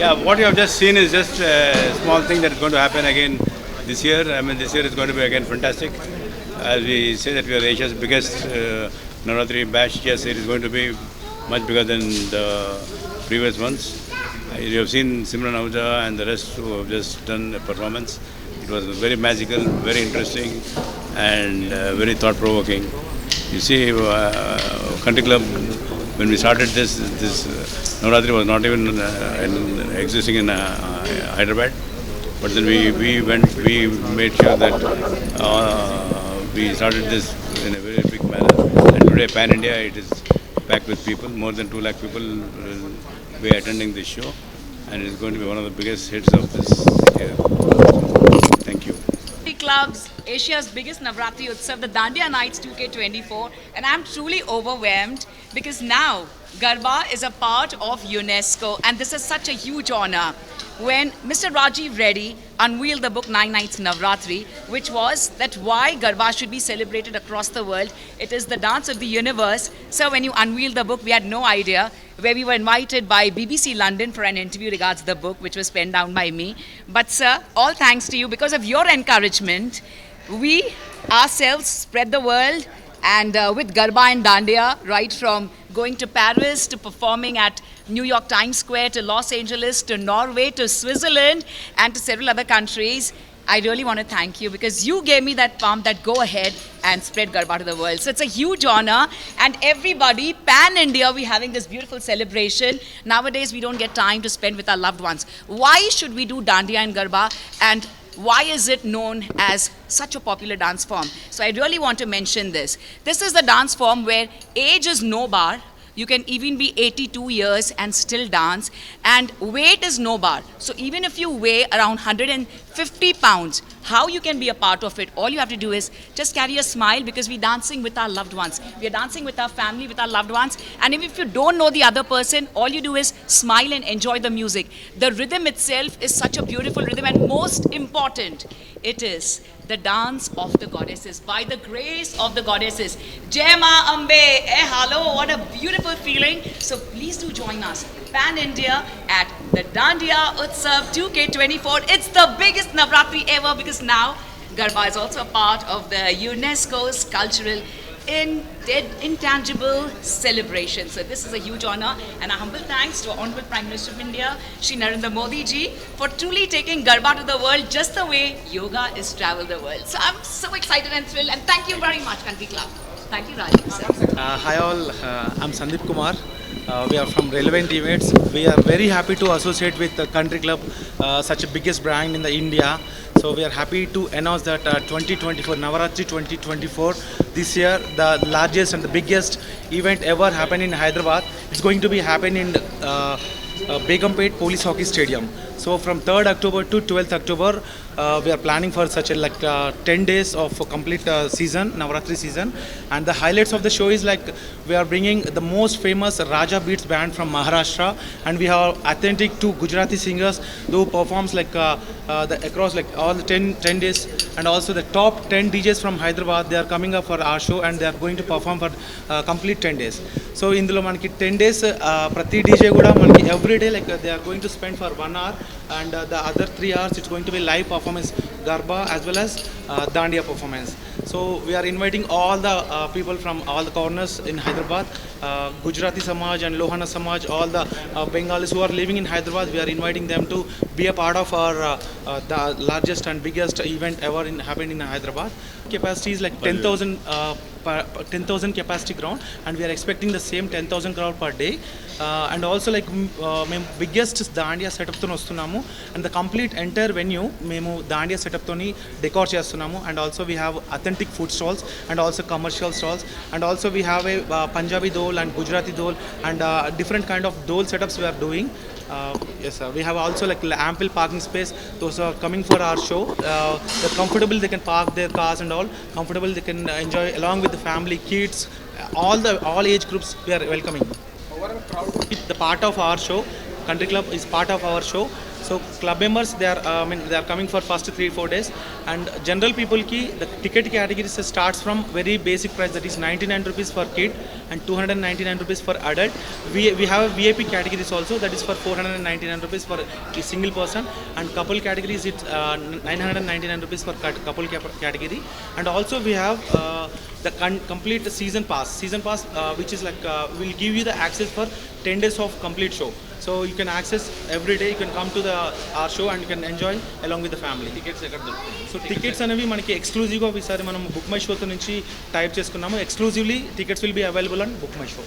Yeah, what you have just seen is just a small thing that is going to happen again this year. I mean, this year is going to be again fantastic. As we say that we are Asia's biggest Navratri bash, yes, it is going to be much bigger than the previous ones. You have seen Simran Ahuja and the rest who have just done a performance. It was very magical, very interesting, and very thought-provoking. You see, Country Club, when we started this Navratri was not even existing in Hyderabad. But then we made sure that we started this in a very big manner. And today, Pan India, it is packed with people. More than 2 lakh people will be attending this show, and it's going to be one of the biggest hits of this year. Thank you. Clubs, Asia's biggest Navratri Utsav, the Dandiya Nights 2K24, and I'm truly overwhelmed because now Garba is a part of UNESCO, and this is such a huge honor. When Mr. Rajiv Reddy unveiled the book 9 Nights Navratri, which was that why Garba should be celebrated across the world. It is the dance of the universe. So when you unveiled the book, we had no idea, where we were invited by BBC London for an interview regards the book, which was penned down by me. But sir, all thanks to you, because of your encouragement, we ourselves spread the world, and with Garba and Dandiya, right from going to Paris to performing at New York Times Square to Los Angeles to Norway to Switzerland and to several other countries. I really want to thank you because you gave me that pump that go ahead and spread Garba to the world. So it's a huge honor, and everybody, Pan India, we're having this beautiful celebration. Nowadays, we don't get time to spend with our loved ones. Why should we do Dandiya and Garba, and why is it known as such a popular dance form? So I really want to mention this. This is the dance form where age is no bar. You can even be 82 years and still dance, and weight is no bar. So even if you weigh around 150 pounds, how you can be a part of it? All you have to do is just carry a smile, because we're dancing with our loved ones. We're dancing with our family, with our loved ones. And if you don't know the other person, all you do is smile and enjoy the music. The rhythm itself is such a beautiful rhythm, and most important, it is the dance of the goddesses, by the grace of the goddesses. Jai Ma Ambe, hello, what a beautiful feeling. So please do join us, Pan India, at the Dandiya Utsav 2K24. It's the biggest Navratri ever, because now Garba is also a part of the UNESCO's cultural intangible celebration. So this is a huge honor, and a humble thanks to Honorable Prime Minister of India, Shri Narendra Modi ji, for truly taking Garba to the world just the way yoga is traveled the world. So I'm so excited and thrilled, and thank you very much, Country Club. Thank you, Rajiv sir. Hi all, I'm Sandeep Kumar. We are from Relevant Events. We are very happy to associate with the Country Club, such a biggest brand in the India. So we are happy to announce that 2024, Navaratri 2024, this year the largest and the biggest event ever happened in Hyderabad. It's going to be happening in Begumpet Police Hockey Stadium. So from 3rd October to 12th October, we are planning for such a 10 days of a complete season, Navaratri season. And the highlights of the show is we are bringing the most famous Raja Beats band from Maharashtra, and we have authentic 2 Gujarati singers who performs across all the 10 days, and also the top 10 DJs from Hyderabad. They are coming up for our show, and they are going to perform for complete 10 days. So in the 10 days, prati DJ kuda manaki every day they are going to spend for 1 hour, and the other 3 hours it's going to be live performance, Garba as well as Dandiya performance. So we are inviting all the people from all the corners in Hyderabad, Gujarati Samaj and Lohana Samaj, all the Bengalis who are living in Hyderabad. We are inviting them to be a part of our the largest and biggest event ever happened in Hyderabad. Capacity is 10,000 capacity ground, and we are expecting the same 10,000 crowd per day. And also biggest Dandiya setup to vastunamu, and the complete entire venue memu Dandiya setup toni decor chestunamu, and also we have authentic food stalls and also commercial stalls, and also we have a Punjabi dole and Gujarati dole and different kind of dole setups we are doing. Yes sir, we have also ample parking space. Those who are coming for our show, they're comfortable, they can park their cars and all comfortable, they can enjoy along with the family, kids, all age groups we are welcoming. The part of our show, Country Club is part of our show, So club members, they are coming for first 3-4 days, and general people ki the ticket categories starts from very basic price, that is 99 rupees for kid and 299 rupees for adult. We have a VIP categories also, that is for 499 rupees for a single person, and couple categories it's 999 rupees for couple category. And also we have the complete season pass which is like will give you the access for 10 days of complete show. So you can access every day, you can come to our show and you can enjoy along with the family. Tickets ఎక్కడ దొరుకుతాయి? So tickets అనేవి మనకి ఎక్స్క్లూజివ్గా ఈసారి మనం book my షోతో నుంచి type చేసుకున్నాము. Exclusively tickets will be available on book my show.